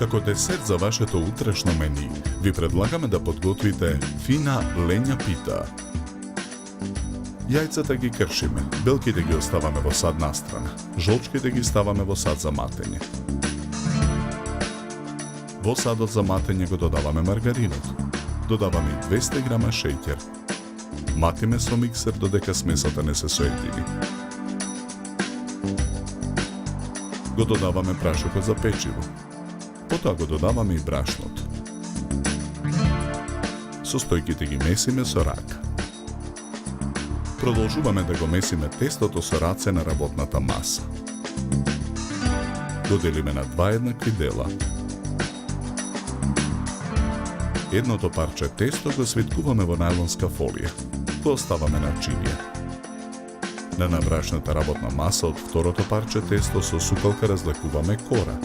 Како десерт за вашето утрешно мени, ви предлагаме да подготвите фина ленја пита. Јајцата ги кршиме, белките ги оставаме во сад настрана, жолчките ги ставаме во сад за матење. Во садот за матење го додаваме маргаринот. Додаваме и 200 грама шеќер. Матиме со миксер додека смесата не се соедини. Го додаваме прашокот за печиво. Потоа го додаваме и брашното. Состојките ги месиме со рака. Продолжуваме да го месиме тестото со раце на работната маса. Го делиме на два еднакви дела. Едното парче тесто го свиткуваме во најлонска фолија. Го оставаме на чинија. На набрашната работна маса од второто парче тесто со сукалка разлекуваме кора.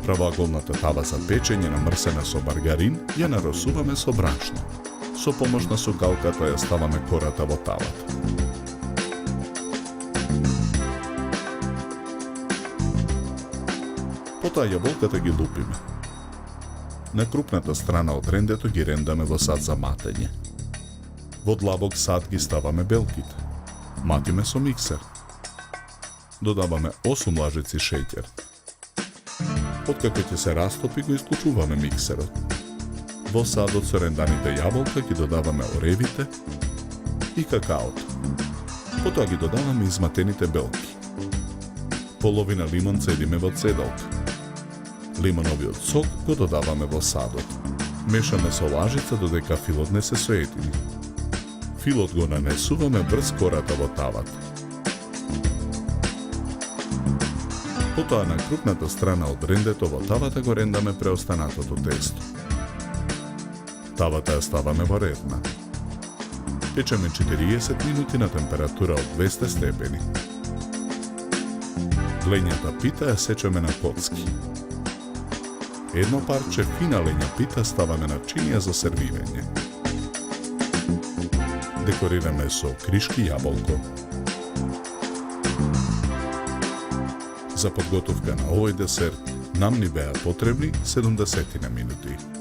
Правоаголната тава за печење намрсена со маргарин ја наросуваме со брашно. Со помош на сукалката ја ставаме кората во тавата. Потоа јаболката ги лупиме. На крупната страна од рендето ги рендаме во сад за матење. Во длабок сад ги ставаме белките. Матиме со миксер. Додаваме 8 лажици шеќер. Откако ќе се растопи, го исклучуваме миксерот. Во садот со ренданите јаболка ги додаваме оревите и какаото. Потоа ги додаваме изматените белки. Половина лимон цедиме во цедалка. Лимоновиот сок го додаваме во садот. Мешаме со лажица додека филот не се соедини. Филот го нанесуваме врз кората во тавата. Потоа на крупната страна од рендето во тавата го рендаме преостанатото тесто. Тавата ја ставаме во редна. Печеме 40 минути на температура од 200 степени. Ленјата пита ја сечеме на коцки. Едно парче фина ленја пита ставаме на чинија за сервирање. Декорираме со кришки јаболко. За подготовка на овој десерт нам ни беа потребни 70 минути.